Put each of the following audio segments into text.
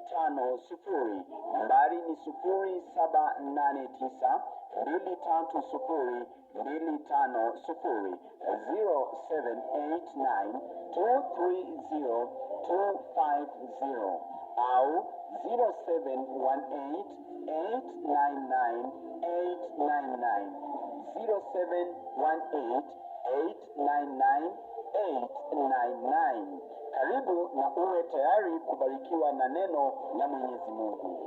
50. Nambari ni 0789 230 250, 0789 230 250 au 0718 899 899, 0718 899 899. Karibu na uwe tayari kubarikiwa na neno la Mwenyezi Mungu.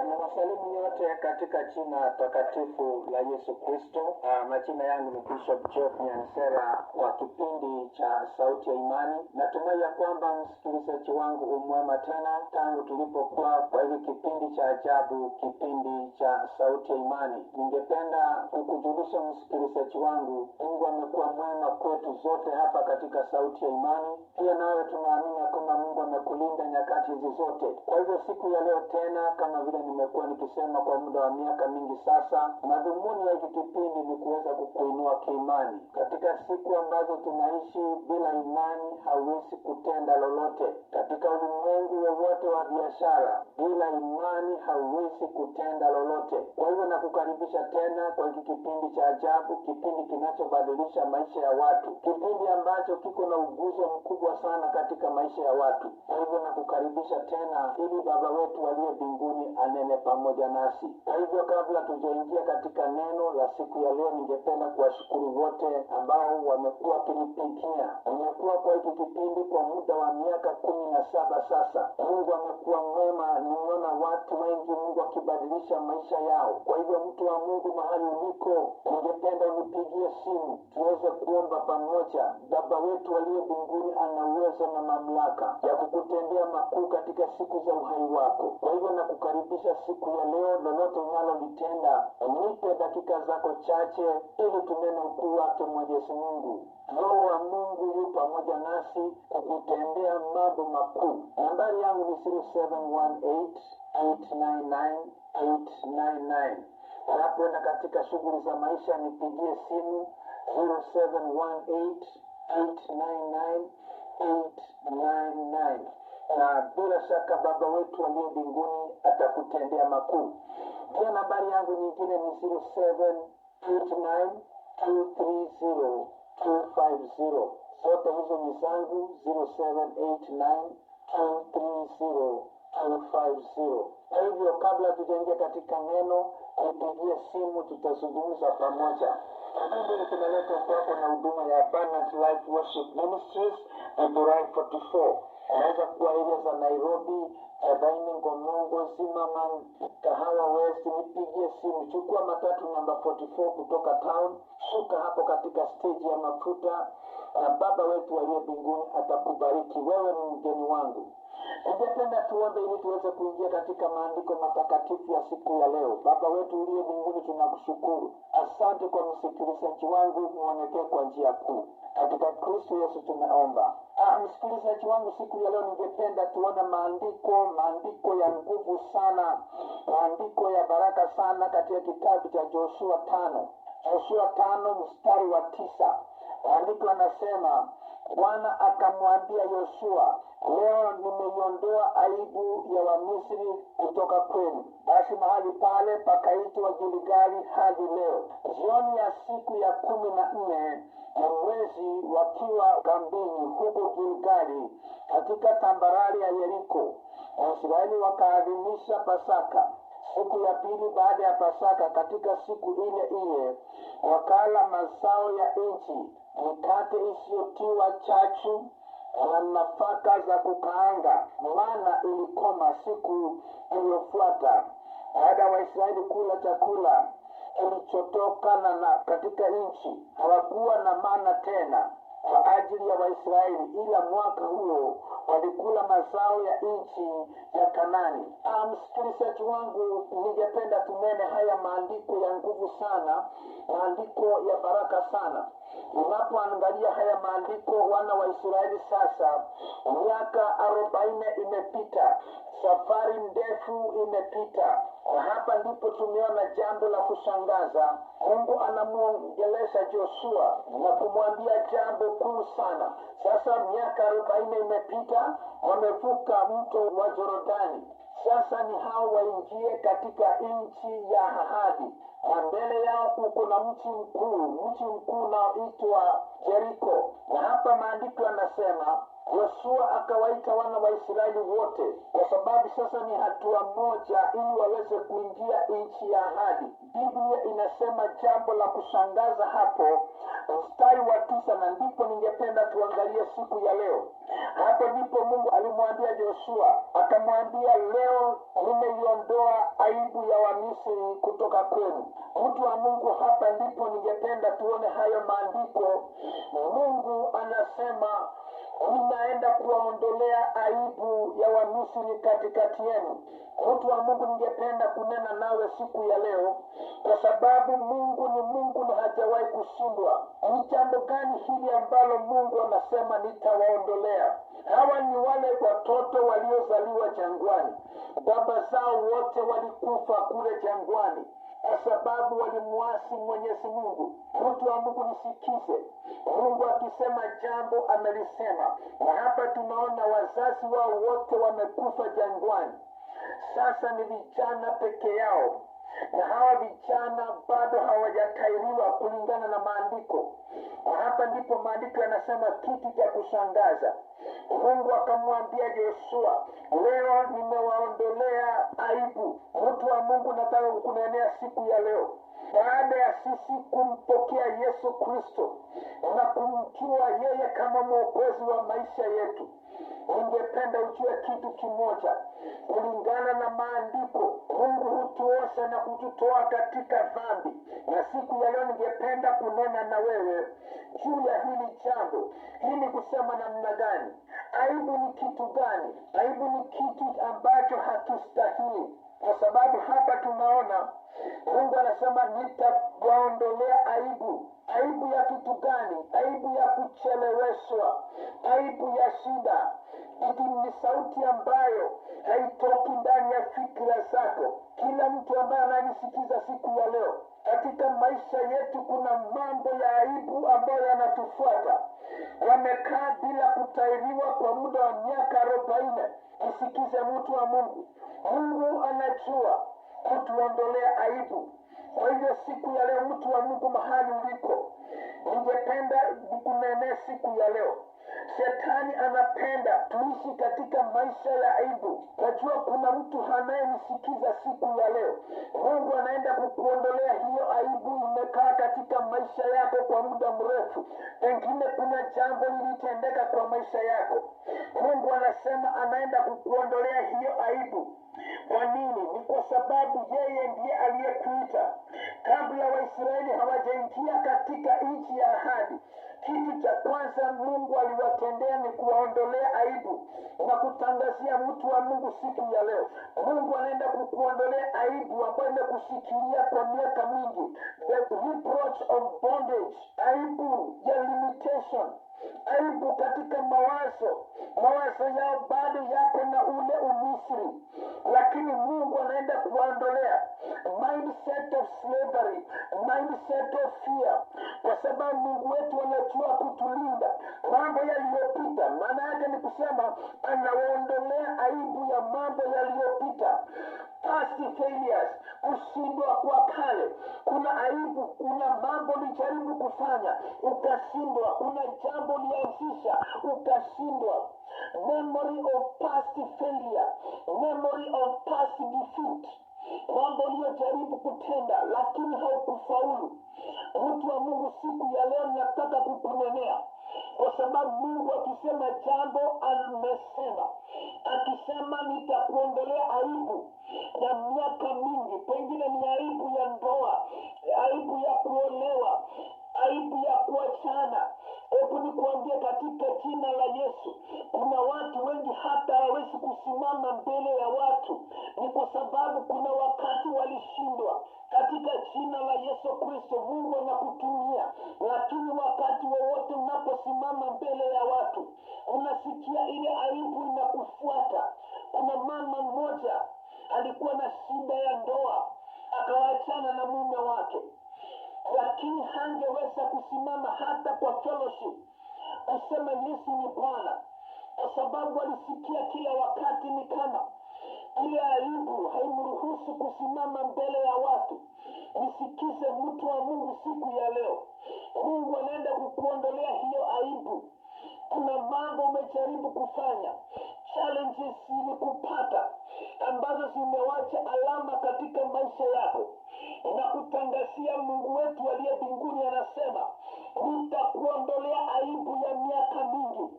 Nawasalimu nyote katika jina takatifu la Yesu Kristo. Majina yangu ni Bishop Jeff Nyansera wa kipindi cha Sauti ya Imani. Natumai ya kwamba msikilizaji wangu umwema tena tangu tulipokuwa kwa hili kipindi cha ajabu, kipindi cha Sauti ya Imani. Ningependa kukujulisha msikilizaji wangu, Mungu amekuwa mwema kwetu zote hapa katika Sauti ya Imani. Pia nawe tunaamini kwamba Mungu amekulinda nyakati hizi zote. Kwa hivyo siku ya leo tena, kama vile nimekuwa nikisema kwa muda wa miaka mingi sasa, madhumuni ya hiki kipindi ni kuweza kukuinua kiimani. Katika siku ambazo tunaishi, bila imani hauwezi kutenda lolote. Katika ulimwengu wowote wa biashara, bila imani hauwezi kutenda lolote. Kwa hivyo nakukaribisha tena kwa hiki kipindi cha ajabu, kipindi kinachobadilisha maisha ya watu, kipindi ambacho kiko na uguzo mkubwa sana katika maisha ya watu. Kwa hivyo nakukaribisha tena ili Baba wetu aliye mbinguni anene pamoja nasi. Kwa hivyo kabla tujaingia katika neno la siku ya leo, ningependa kuwashukuru wote ambao wamekuwa wakinipigia. Nimekuwa kwa hiki kipindi kwa muda wa miaka 17 sasa. Mungu amekuwa mwema, nimeona watu wengi Mungu akibadilisha maisha yao. Kwa hivyo mtu wa Mungu mahali uliko, ningependa unipigie simu tuweze kuomba pamoja. Baba wetu aliye mbinguni ana uwezo na mamlaka ya kukutendea makuu katika siku za uhai wako. Kwa hivyo nakukaribisha siku ya leo, lolote unalolitenda, nipe dakika zako chache ili tunene ukuu wake Mwenyezi Mungu. Roho wa Mungu yu pamoja nasi kukutendea mambo makuu. Nambari yangu ni 0718 899 899. Unapoenda katika shughuli za maisha, nipigie simu 0718 899 899. Na bila shaka Baba wetu aliye mbinguni atakutendea makuu. Pia nambari yangu nyingine ni 0789 230 250. Zote hizo ni zangu, 0789 230 250. Kwa hivyo kabla tujaingia katika neno, nipigie simu, tutazungumza pamoja. Mungu tunaletwa kwako na huduma ya Abundant Life Worship Ministries na Durai 44. Unaweza kuwa area za Nairobi, Abaini, Ngomongo, Zimmerman, Kahawa West. Nipigie simu, chukua matatu namba 44 kutoka town, shuka hapo katika stage ya mafuta, na Baba wetu aliye mbinguni atakubariki. Wewe ni mgeni wangu. Ningependa tuombe ili tuweze kuingia katika maandiko matakatifu ya siku ya leo. Baba wetu uliye mbinguni, tunakushukuru. Asante kwa msikilizaji wangu, muonekee kwa njia kuu. Katika Kristo Yesu tumeomba. Msikilizaji wangu, siku ya leo ningependa tuone maandiko ya nguvu sana, maandiko ya baraka sana katika kitabu cha Joshua 5. Joshua 5 mstari wa 9. Maandiko yanasema, Bwana akamwambia Yoshua, leo nimeiondoa aibu ya Wamisri kutoka kwenu. Basi mahali pale pakaitwa Gilgali hadi leo. Jioni ya siku ya 14 ya mwezi, wakiwa kambini huko Gilgali katika tambarare ya Yeriko, Waisraeli wakaadhimisha Pasaka. Siku ya pili baada ya Pasaka, katika siku ile ile, wakala mazao ya nchi, mikate isiyotiwa chachu na nafaka za kukaanga, maana ilikoma siku iliyofuata. Baada ya Waisraeli kula chakula kilichotokana na katika nchi, hawakuwa na mana tena kwa ajili ya Waisraeli, ila mwaka huo walikula mazao ya nchi ya Kanani. Msikilizaji wangu, ningependa tunene haya maandiko ya nguvu sana, maandiko ya baraka sana. Unapoangalia haya maandiko, wana wa Israeli sasa miaka 40 imepita. Safari ndefu imepita, na hapa ndipo tumeona jambo la kushangaza. Mungu anamuongelesha Joshua na kumwambia jambo kuu sana. Sasa miaka 40 imepita, wamevuka mto wa Yordani. Sasa ni hao waingie katika nchi ya ahadi, na mbele yao uko na mji mkuu unaoitwa Jeriko. Na hapa maandiko yanasema Yoshua akawaita wana wa Israeli wote, kwa sababu sasa ni hatua moja ili waweze kuingia nchi ya ahadi. Biblia inasema jambo la kushangaza hapo, mstari wa 9, na ndipo ningependa tuangalie siku ya leo. Hapo ndipo Mungu alimwambia Joshua, akamwambia, leo nimeiondoa aibu ya Wamisri kutoka kwenu. Mtu wa Mungu, hapa ndipo ningependa tuone hayo maandiko. Mungu anasema, ninaenda kuwaondolea aibu ya Wamisri katikati yenu. Mtu wa Mungu, ningependa kunena nawe siku ya leo, kwa sababu Mungu ni Mungu na hajawahi kushindwa. Ni jambo gani hili ambalo Mungu anasema nitawaondolea? Hawa ni wale watoto waliozaliwa jangwani. Baba zao wote walikufa kule jangwani kwa sababu walimuasi Mwenyezi Mungu. Mtu wa Mungu, nisikize. Mungu akisema jambo amelisema. Na hapa tunaona wazazi wao wote wamekufa jangwani. Sasa ni vijana peke yao, na hawa vijana bado hawajatairiwa kulingana na maandiko. Na hapa ndipo maandiko yanasema kitu cha kushangaza. Mungu akamwambia Joshua, leo nimewaondolea aibu. Mtu wa Mungu, nataka kukunenea siku ya leo, baada ya sisi kumpokea Yesu Kristo na kumjua yeye kama mwokozi wa maisha yetu, ningependa ujue kitu kimoja. Kulingana na maandiko, Mungu hutuosha na kututoa katika dhambi. Na siku ya leo ningependa kunena na wewe juu ya hili jambo. Hii ni kusema namna gani? Aibu ni kitu gani? Aibu ni kitu ambacho hakistahili. Kwa sababu hapa tunaona Mungu anasema nitawaondolea aibu. Aibu ya kitu gani? Aibu ya kucheleweshwa, aibu ya shida. Hii ni sauti ambayo haitoki ndani ya fikra zako. Kila mtu ambaye ananisikiza siku ya leo, katika maisha yetu kuna mambo ya aibu ambayo yanatufuata. Wamekaa bila kutairiwa kwa muda wa miaka 40. Nisikize mtu wa Mungu, Mungu anajua kutuondolea aibu. Kwa hivyo siku ya leo, mtu wa Mungu mahali uliko, ningependa nikunenee siku ya leo. Shetani anapenda tuishi katika maisha ya aibu. Najua kuna mtu anayenisikiza siku ya leo. Mungu anaenda kukuondolea hiyo aibu imekaa katika maisha yako kwa muda mrefu. Pengine kuna jambo lilitendeka kwa maisha yako. Mungu anasema anaenda kukuondolea hiyo aibu. Kwa nini? Ni kwa sababu yeye ndiye aliyekuita. Kabla Waisraeli hawajaingia katika nchi ya ahadi, kitu cha kwanza Mungu aliwatendea ni kuwaondolea aibu. Na kutangazia mtu wa Mungu siku ya leo, Mungu anaenda kukuondolea aibu ambayo imekushikilia kwa miaka mingi. The reproach of bondage, aibu ya limitation, aibu katika mawazo yao bado yako na ule Umisri, lakini Mungu anaenda kuondolea mindset of slavery, mindset of fear, kwa sababu Mungu wetu anajua kutulinda mambo yaliyopita. Maana yake ni kusema anawaondolea aibu ya mambo yaliyopita, past failures, kushindwa kwa kale. Kuna aibu, kuna mambo ulijaribu kufanya ukashindwa, kuna jambo ulianzisha ukashindwa. Memory of past failure, memory of past defeat, mambo uliyojaribu kutenda lakini haukufaulu. Mtu wa Mungu, siku ya leo nataka kukunenea, kwa sababu Mungu akisema jambo amesema. Akisema nitakuondolea aibu ya miaka mingi, pengine ni aibu ya ndoa, aibu ya kuolewa, aibu ya kuachana. Hebu nikuambie katika jina la Yesu, kuna watu wengi hata hawezi kusimama mbele ya watu. Ni kwa sababu kuna wakati walishindwa. Katika jina la Yesu Kristo, Mungu anakutumia. Lakini wakati wowote unaposimama mbele ya watu, unasikia ile aibu inakufuata. Kuna mama mmoja alikuwa na shida ya ndoa, akaachana na mume wake, lakini hangeweza kusimama hata kwa fellowship kusema Yesu ni Bwana, kwa sababu alisikia kila wakati ni kama ile aibu haimruhusu kusimama mbele ya watu. Nisikize mtu wa Mungu siku ya leo, Mungu anaenda kukuondolea hiyo aibu. Kuna mambo umejaribu kufanya, challenges zilikupata ambazo zimewacha alama katika maisha yako, na kutangazia Mungu wetu aliye mbinguni anasema, nitakuondolea aibu ya miaka mingi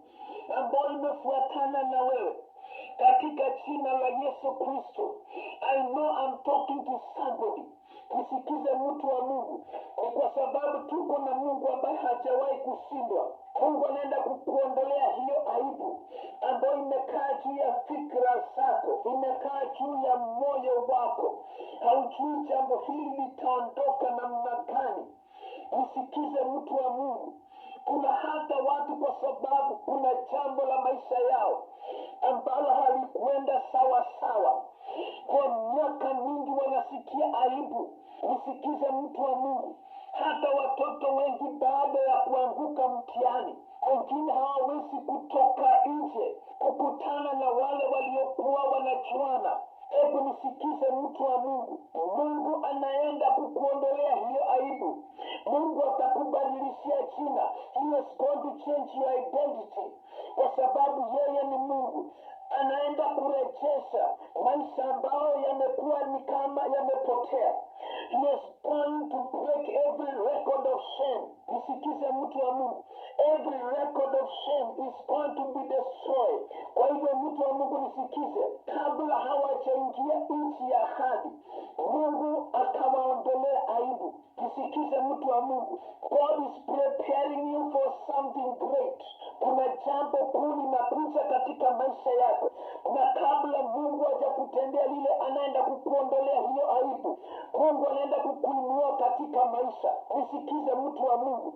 ambayo imefuatana na wewe katika jina la Yesu Kristo. I know I'm talking to somebody. Nisikize mtu wa Mungu, ni kwa sababu tuko na Mungu ambaye hajawahi kushindwa. Mungu anaenda kukuondolea hiyo aibu ambayo imekaa juu ya fikra zako, imekaa juu ya moyo wako. Haujui jambo hili litaondoka namna gani. Nisikize mtu wa Mungu, kuna hata watu kwa sababu kuna jambo la maisha yao ambalo halikuenda sawa sawa, kwa miaka mingi wanasikia aibu. Nisikize mtu wa Mungu, hata watoto wengi baada ya kuanguka mtihani, wengine hawawezi kutoka nje kukutana na wale waliokuwa wanajuana. Hebu nisikize mtu wa Mungu, Mungu anaenda kukuondolea hiyo aibu. Mungu atakubadilishia jina. He is going to change your identity, kwa sababu yeye ni Mungu. Anaenda kurejesha maisha ambayo yamekuwa ni kama yamepotea. He is going to break every record of shame. Nisikize mtu wa Mungu, every record of shame is going to be destroyed. Kwa hivyo mtu wa Mungu nisikize, kabla hawajaingia nchi ya ahadi, Mungu akawaondolea aibu. Nisikize mtu wa Mungu, God is preparing you for something great. Kuna jambo kuu linakuja katika maisha yako, na kabla Mungu hajakutendea lile, anaenda kukuondolea hiyo aibu. Mungu anaenda kukuinua katika maisha. Nisikize mtu wa Mungu,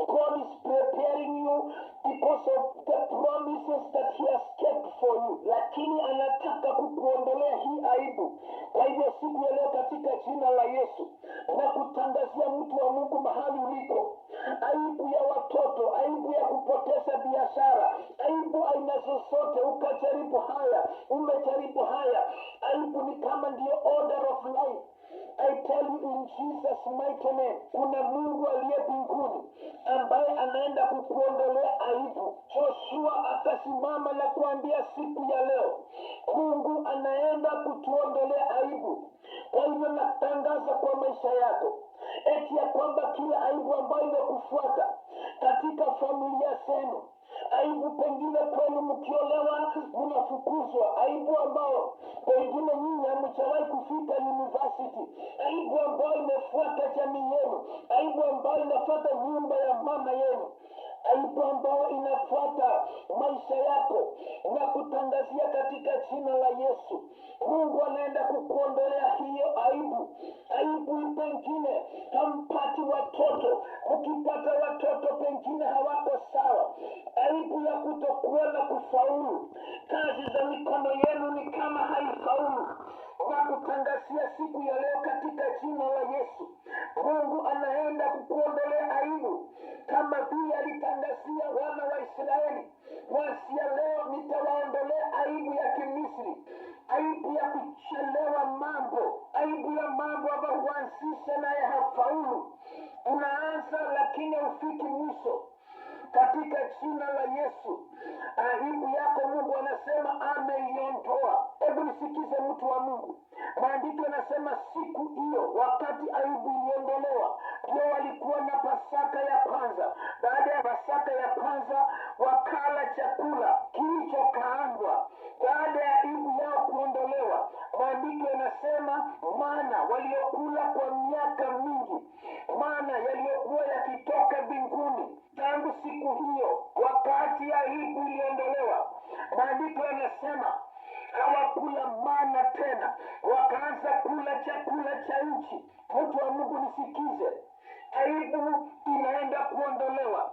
God is preparing you because of the promises that he has kept for you, lakini anataka kukuondolea hii aibu. Kwa hivyo siku ya leo katika jina la Yesu, na kutangazia mtu wa Mungu mahali uliko, aibu ya watoto, aibu ya kupoteza biashara, aibu aina zozote, ukajaribu haya, umejaribu haya, aibu ni kama ndio order of life. I tell you in Jesus mighty name, kuna Mungu aliye mbinguni ambaye anaenda kukuondolea aibu. Joshua akasimama na kuambia siku ya leo, Mungu anaenda kutuondolea aibu. Kwa hivyo natangaza kwa maisha yako, eti ya kwamba kila aibu ambayo imekufuata katika familia zenu, aibu pengine kwenu mkiolewa mnafukuzwa, aibu ambao pengine nyinyi hamjawahi kufika university, aibu ambayo imefuata jamii yenu, aibu ambayo inafuata nyumba ya mama yenu, aibu ambayo inafuata maisha yako, na kutangazia katika jina la Yesu, Mungu anaenda kukuondolea hiyo aibu. Aibu pengine hampati watoto, ukipata watoto pengine hawako sawa, aibu ya kutokuwa na kufaulu, kazi za mikono yenu ni kama haifaulu, na kutangazia siku ya leo katika jina la Yesu, Mungu anaenda kukuondolea aibu, kama vile alitangazia wana wa Israeli, kuanzia leo nitawaondolea aibu ya Kimisri, aibu ya kuchelewa mambo, aibu ya mambo ambayo huanzisha naye hafaulu, unaanza lakini hufiki mwisho. Katika jina la Yesu, aibu yako Mungu anasema ameiondoa. Hebu nisikize mtu wa Mungu, maandiko yanasema siku hiyo wakati aibu iliondolewa, ndio walikuwa na Pasaka ya kwanza. Baada ya Pasaka ya kwanza wakala chakula kilichokaangwa. Baada ya aibu yao kuondolewa, maandiko yanasema mana waliokula kwa miaka mingi, mana yaliyokuwa yakitoka mbinguni tangu siku hiyo wakati ya aibu iliondolewa, maandiko yanasema hawakula mana tena, wakaanza kula chakula cha nchi. Mtu wa Mungu nisikize, aibu inaenda kuondolewa.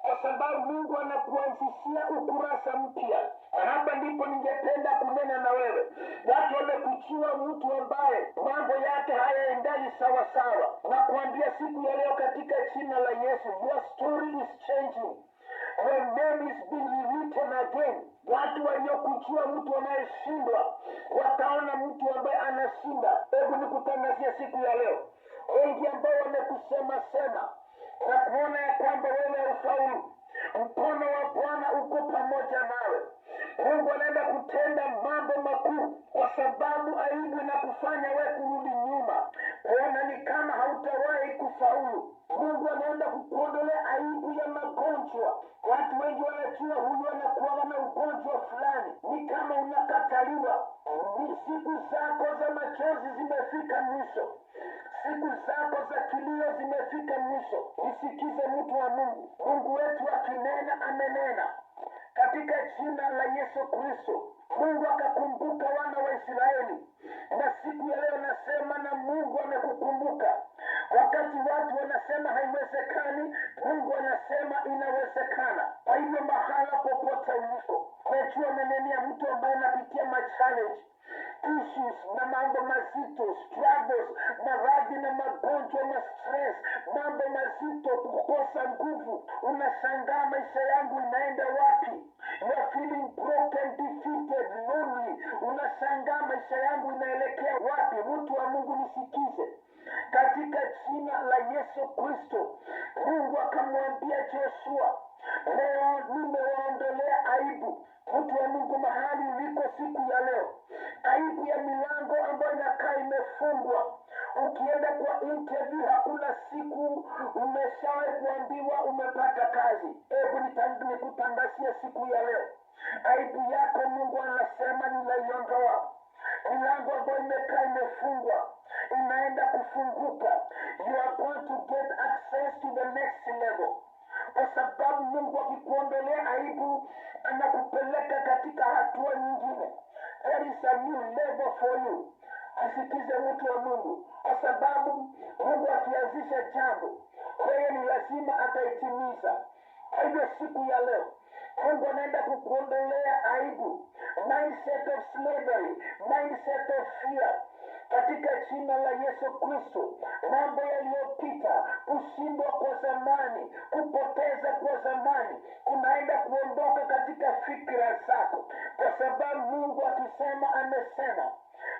kwa sababu Mungu anakuanzishia ukurasa mpya. Na hapa ndipo ningependa kunena na wewe. Watu wamekuchua mtu ambaye mambo yake hayaendani sawa sawa, na kuambia siku ya leo katika jina la Yesu, your story is changing. Your name is being written again. Watu waliokuchua mtu anayeshindwa wataona mtu ambaye anashinda. Hebu nikutangazia siku ya leo, wengi ambao wamekusema sema na kuona ya kwamba wewe ufaulu, mkono wa Bwana uko pamoja nawe. Mungu anaenda kutenda mambo makuu, kwa sababu aibu inakufanya wewe kurudi nyuma, kuona ni kama hautawahi kufaulu. Mungu anaenda kukuondolea aibu ya magonjwa. Watu wengi wanajua huyu anakuwa na ugonjwa fulani, ni kama unakataliwa. Ni siku zako za machozi zimefika mwisho, siku zako za kilio zimefika mwisho. Nisikize mtu wa Mungu, Mungu wetu akinena amenena katika jina la Yesu Kristo. Mungu akakumbuka wana wa Israeli, na siku ya leo nasema na Mungu amekukumbuka. Wakati watu wanasema haiwezekani, Mungu anasema inawezekana. Kwa hivyo mahala popote ulipo, najua nanenia mtu ambaye anapitia challenge, issues na mambo mazito, struggles, maradhi na magonjwa na stress, mambo mazito, kukosa nguvu. Unashangaa maisha yangu inaenda wapi? You are feeling broken, defeated, lonely. Unashangaa maisha yangu inaelekea wapi? Mtu wa Mungu nisikize. Katika jina la Yesu Kristo, Mungu akamwambia Joshua, leo nimewaondolea aibu. Mtu wa Mungu mahali uliko siku ya leo, aibu ya milango ambayo inakaa imefungwa. Ukienda kwa interview hakuna siku umeshawahi kuambiwa umepata kazi. Hebu nikutangazia siku ya leo, aibu yako Mungu anasema ninaiondoa. Milango ambayo imekaa imefungwa inaenda kufunguka. You are going to get access to the next level, kwa sababu Mungu akikuondolea aibu anakupeleka katika hatua nyingine. There is a new level for you. Asikize mtu wa Mungu, kwa sababu Mungu akianzisha jambo, yeye ni lazima ataitimiza. Kwa hivyo siku ya leo Mungu anaenda kukuondolea aibu, mindset of slavery, mindset of fear, katika jina la Yesu Kristo. Mambo yaliyopita, kushindwa kwa zamani, kupoteza kwa zamani, unaenda kuondoka katika fikra zako, kwa sababu Mungu akisema amesema.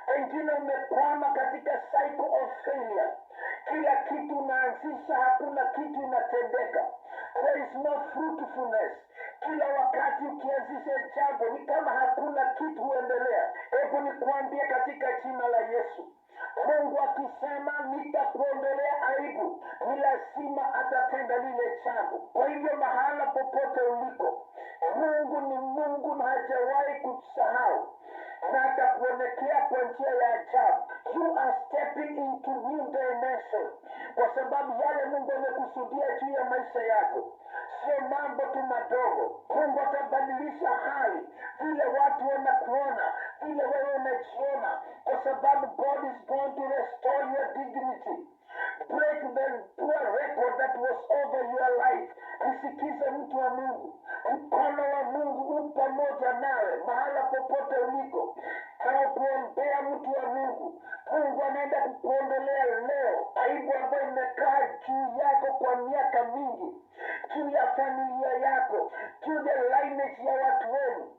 Wengine umekwama katika cycle of failure. Kila kitu unaanzisha, hakuna kitu inatendeka. There is no fruitfulness. Kila wakati ukianzisha jambo ni kama hakuna kitu huendelea. Hebu nikuambie katika jina la Yesu, Mungu akisema nitakuondolea aibu, ni lazima atatenda lile jambo. Kwa hivyo mahala popote uliko, Mungu ni Mungu na hajawahi kusahau, na atakuonekea kwa njia ya ajabu. You are stepping into new dimension, kwa sababu yale Mungu amekusudia juu ya maisha yako sio mambo tu madogo. Mungu atabadilisha hali, vile watu wanakuona, vile wewe unajiona, kwa sababu God is going to restore your dignity, break the poor record that was over your life. Nisikize mtu wa Mungu, mkono wa Mungu upo pamoja nawe mahala popote uliko. Na kuombea mtu wa Mungu, Mungu anaenda kukuondolea leo aibu ambayo imekaa juu yako kwa miaka mingi, juu ya familia yako, juu ya lineage ya watu wenu.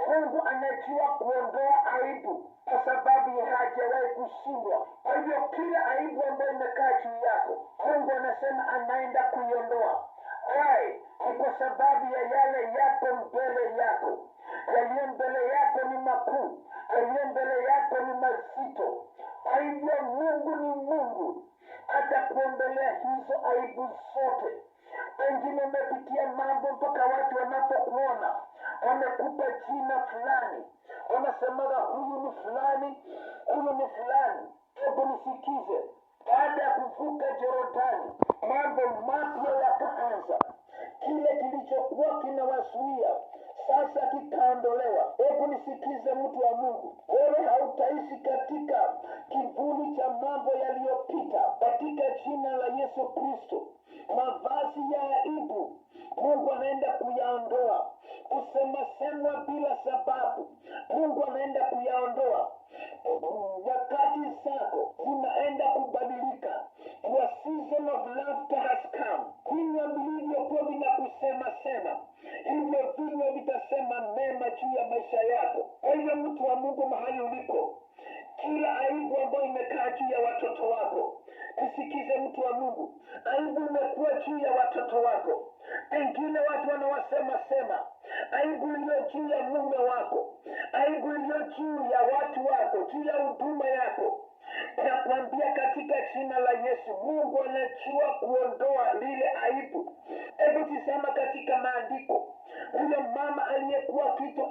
Mungu anajua kuondoa aibu, kwa sababu hajawahi kushindwa. Kwa hivyo kila aibu ambayo imekaa juu yako, Mungu anasema anaenda kuiondoa. Why? Ni kwa sababu ya yale yako mbele yako. Yaliyo mbele yako ni makuu, yaliyo mbele yako ni mazito. Kwa hivyo Mungu ni Mungu, atakuondolea hizo aibu zote. Wengine umepitia mambo mpaka watu wanapokuona wamekupa jina fulani, wanasemaga huyu ni fulani, huyu ni fulani. Hebu nisikize, baada ya kuvuka Jordani, mambo mapya yakaanza. Kile kilichokuwa kinawazuia sasa kikaondolewa. Hebu nisikize mtu wa Mungu, wewe hautaishi katika kivuli cha mambo yaliyopita. Katika jina la Yesu Kristo, mavazi ya aibu Mungu anaenda kuyaondoa. Kusema bila sababu, Mungu anaenda kuyaondoa. Nyakati zako zinaenda kubadilika. Your season of laughter has come. Vinywa vilivyokuwa vinakusema hivyo vinywa vitasema mema juu ya maisha yako. Hivyo mtu wa Mungu, mahali uliko, kila aibu ambayo imekaa juu ya watoto wako, nisikize mtu wa Mungu, aibu imekuwa juu ya watoto wako. Pengine watu wanawasema aibu iliyo juu ya mume wako, aibu iliyo juu ya watu wako, juu ya huduma yako. Nakwambia katika jina la Yesu, Mungu anajua kuondoa lile aibu. Hebu tizama katika maandiko, huyo mama aliyekuwa akiitwa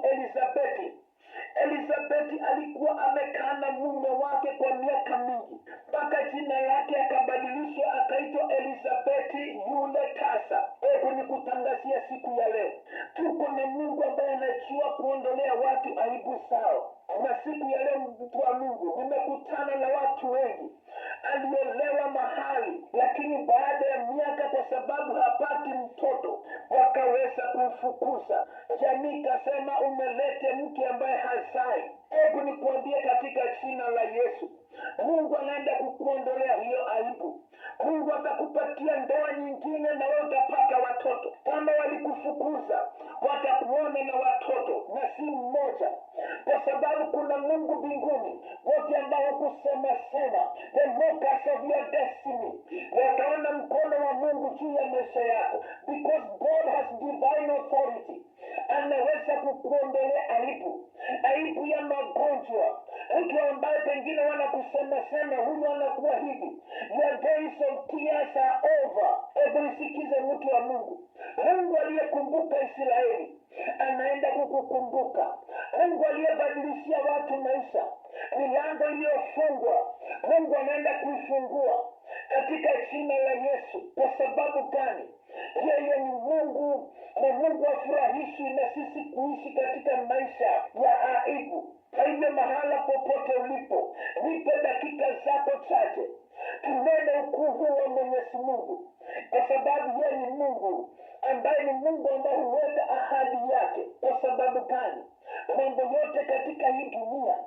Elizabeti alikuwa amekaa na mume wake kwa miaka mingi, mpaka jina lake akabadilishwa akaitwa Elizabeti yule tasa. Hebu nikutangazia siku ya leo, tuko na Mungu ambaye anajua kuondolea watu aibu zao. Na siku ya leo, mtu wa Mungu, nimekutana na watu wengi aliolewa mahali, lakini baada ya miaka, kwa sababu hapati mtoto, wakaweza kumfukuza. Jamii kasema umelete mke ambaye hazai. Hebu nikuambie katika jina la Yesu, Mungu anaenda kukuondolea hiyo aibu. Mungu atakupatia ndoa nyingine na wewe utapata watoto. Kama walikufukuza, watakuona na watoto, na si mmoja, kwa sababu kuna Mungu mbinguni. Wote ambao kusema the mockers of your destiny, wataona mkono wa Mungu juu ya maisha yako, because God has divine authority. Anaweza kukuondolea aibu ya magonjwa. Mtu ambaye pengine wanakusema huyu anakuwa hivi, your days of tears are over. Hebu nisikize mtu wa Mungu, Mungu aliyekumbuka Israeli anaenda kukukumbuka. Mungu aliyebadilishia watu maisha, milango iliyofungwa, Mungu anaenda kuifungua katika jina la Yesu. Kwa sababu gani? Yeye ni Mungu, na Mungu afurahishi na sisi kuishi katika maisha ya aibu. Kwa hivyo mahala popote ulipo, nipe dakika zako chache tunene ukuu wa Mwenyezi Mungu, kwa sababu yeye ni Mungu ambaye ni Mungu ambaye huweka ahadi yake. Kwa sababu gani? Mambo yote katika hii dunia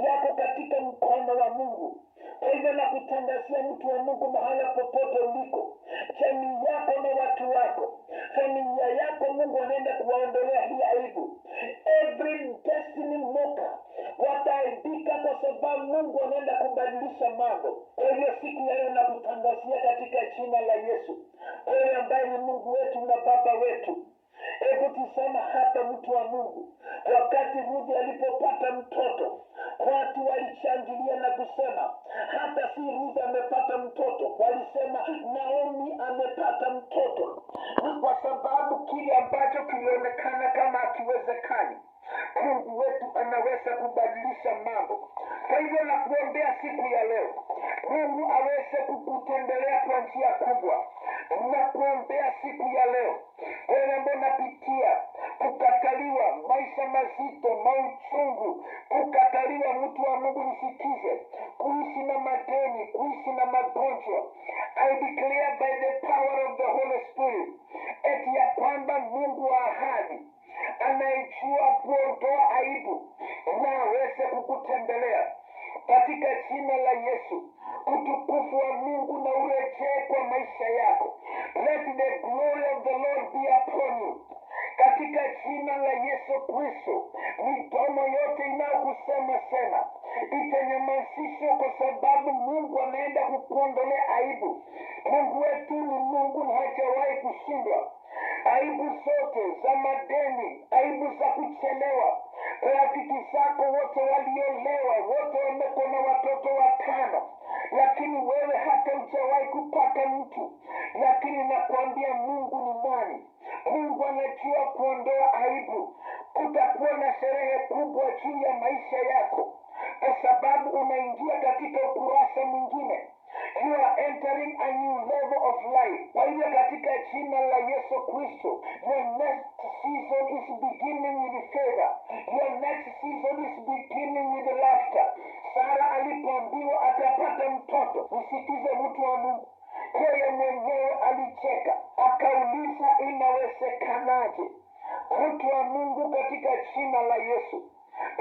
yako katika mkono wa Mungu. Kwa hivyo nakutangazia mtu wa Mungu, mahala popote uliko, jamii yako na watu wako, familia yako, Mungu anaenda kuwaondolea hii aibu. Every destiny mocker wataaibika, kwa sababu Mungu anaenda kubadilisha mambo. Kwa hivyo siku ya leo nakutangazia katika jina la Yesu, wewe ambaye ni Mungu wetu na Baba wetu. Hebu tusema hapa, mtu wa Mungu, wakati Ruthi alipopata mtoto, watu walishangilia na kusema hata si Ruthi amepata mtoto, walisema Naomi amepata mtoto. Ni kwa sababu kile ambacho kilionekana kama hakiwezekani, Mungu wetu anaweza kubadilisha mambo. Kwa hivyo nakuombea siku ya leo, Mungu aweze kukutembelea kwa njia kubwa. Nakuombea siku ya leo, wewe ambaye unapitia kukataliwa, maisha mazito, mauchungu, kukataliwa, mtu wa Mungu nisikize, kuishi na madeni, kuishi na magonjwa, I declare by the power of the Holy Spirit, eti ya kwamba Mungu wa ahadi anayejua kuondoa aibu na aweze kukutembelea katika jina la Yesu. Utukufu wa Mungu na urejee kwa maisha yako. Let the glory of the Lord be upon you katika jina la Yesu Kristo. Midomo yote inayokusema itanyamazishwa, kwa sababu Mungu anaenda kukuondolea aibu. Mungu wetu ni Mungu na hajawahi kushindwa. Aibu zote za madeni, aibu za kuchelewa, rafiki zako wote waliolewa, wote wamekuwa na watoto 5, lakini wewe hata hujawahi kupata mtu. Lakini nakwambia Mungu ni nani? Mungu anajua kuondoa aibu. Kutakuwa na sherehe kubwa juu ya maisha yako, kwa sababu unaingia katika ukurasa mwingine. You are entering a new level of life. Kwa hivyo katika jina la Yesu Kristo, your next season is beginning with favor. Your next season is beginning with laughter. Sara alipoambiwa atapata mtoto, usikize mtu wa Mungu, Yeye mwenyewe alicheka akauliza, inawezekanaje? Mtu wa Mungu, katika jina la Yesu,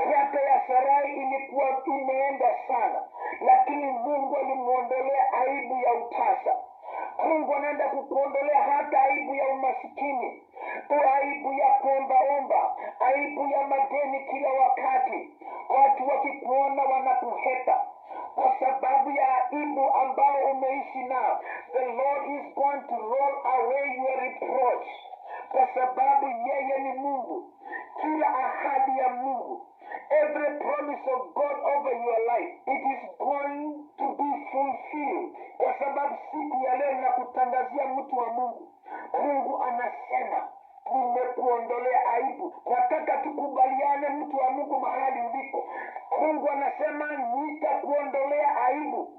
miaka ya Sarai ilikuwa imeenda sana, lakini Mungu alimuondolea aibu ya utasa. Mungu anaenda kukuondolea hata aibu ya umasikini, aibu ya kuombaomba, aibu ya madeni kila wakati. Watu wakikuona wanakuheta kwa sababu ya aibu ambao umeishi nao. The Lord is going to roll away your reproach, kwa sababu yeye ni Mungu. Kila ahadi ya Mungu, every promise of God over your life, it is going to be fulfilled. Kwa sababu siku ya leo nakutangazia mtu wa Mungu, Mungu anasema nimekuondolea aibu. Nataka tukubaliane, mtu wa Mungu, mahali uliko. Mungu anasema nitakuondolea aibu.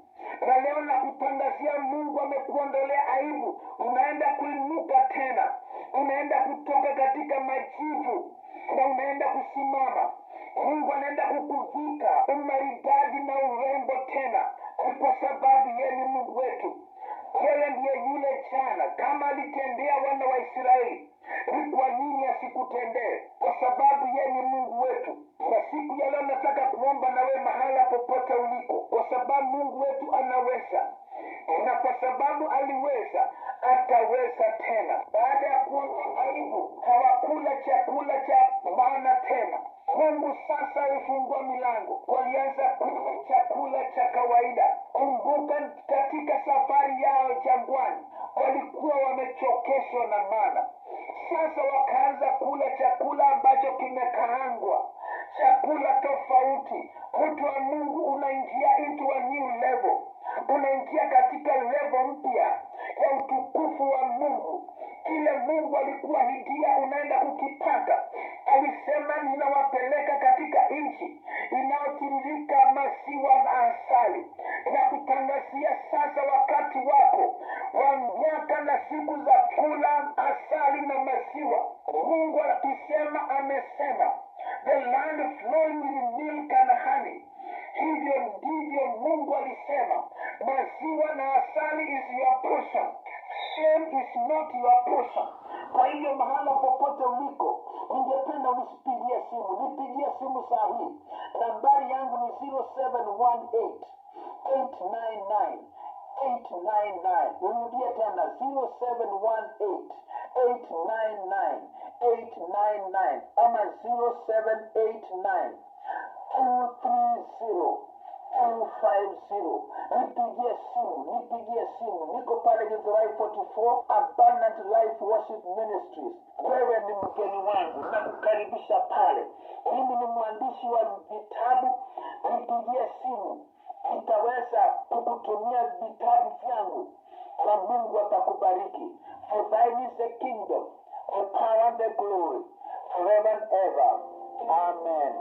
Na leo nakutangazia, Mungu amekuondolea aibu. Unaenda kuinuka tena, unaenda kutoka katika majivu na unaenda kusimama. Mungu anaenda kukuvika umaridadi na urembo tena, kwa sababu yeye ni Mungu wetu. Yeye ndiye yule jana. Kama alitendea wana wa Israeli, ni kwa nini asikutendee? Kwa sababu yeye ni Mungu wetu. Na siku ya leo nataka kuomba na wewe mahala popote uliko, kwa sababu Mungu wetu anaweza, na kwa sababu aliweza ataweza tena. Baada ya kuona aibu, hawakula chakula cha maana tena. Mungu sasa alifungua milango, walianza kula chakula cha kawaida. Kumbuka, katika safari yao jangwani walikuwa wamechokeshwa na mana. Sasa wakaanza kula chakula ambacho kimekaangwa, chakula tofauti. Mtu wa Mungu, unaingia into a new level, unaingia katika level mpya ya utukufu wa Mungu. Kile Mungu alikuwa hidia unaenda kukipata. Alisema ninawapeleka katika nchi inayotiririka maziwa na asali. Na kutangazia sasa wakati wako wa miaka na siku za kula asali na maziwa. Mungu akisema amesema, the land flowing with milk and honey. Hivyo ndivyo Mungu alisema, maziwa na asali is your portion. Shame is not your portion. Kwa hivyo mahala popote uliko, ningependa unipigie simu. Nipigie simu saa hii. Nambari yangu ni 0718 899 899. Nirudie tena, 0718 899 899 ama 0789 230 250. Nipigie simu. Niko pale Githurai 44 Abundant Life Worship Ministries. Wewe ni mgeni wangu, nakukaribisha pale. Mimi ni mwandishi wa vitabu. Nipigie simu, nitaweza kukutumia vitabu vyangu na Mungu atakubariki. For thine is the kingdom, the power and the glory, forever and ever. Amen.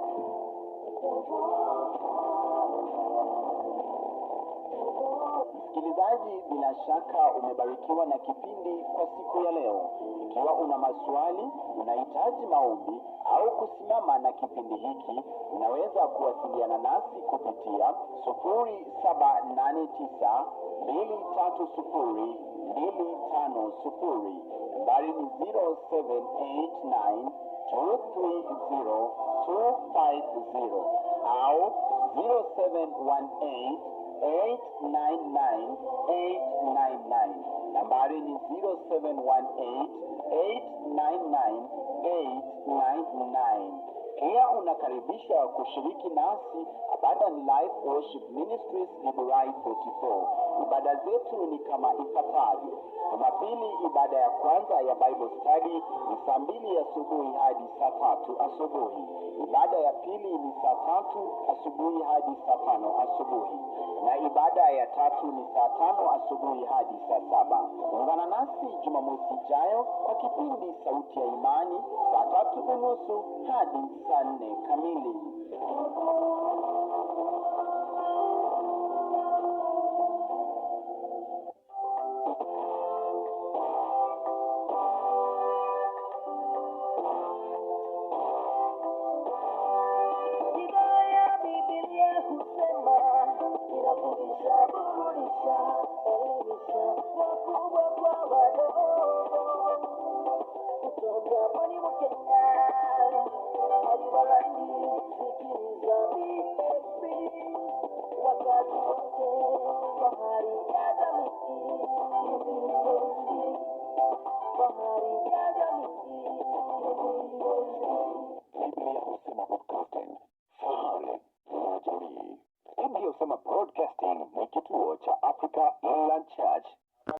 Msikilizaji, bila shaka umebarikiwa na kipindi kwa siku ya leo. Ikiwa una maswali, unahitaji maombi au kusimama na kipindi hiki, unaweza kuwasiliana nasi kupitia 0789 230 250. Nambari ni 0789 230 250 au 0718 899 899. Nambari ni 0718 899 899. Pia unakaribisha kushiriki nasi Abundant Life Worship Ministries Githurai 44. Ibada zetu ni kama ifuatavyo. Jumapili, ibada ya kwanza ya Bible Study ni saa 2 asubuhi hadi saa 3 asubuhi. Ibada ya pili ni saa 3 asubuhi hadi saa 5 asubuhi. Na ibada ya tatu ni saa 5 asubuhi hadi saa 7. Ungana nasi Jumamosi ijayo kwa kipindi Sauti ya Imani saa 3:30 hadi saa 4 kamili. Biblia husema, inafundisha, burudisha, elimisha. Jamani wa Kenya, hadibarani sikiliza BSB wakati wote, fahari ya jamii, fahari ya jamii. Biblia husema broadcasting, fahari ya jamii. Biblia husema broadcasting ni kituo cha Africa Inland Church.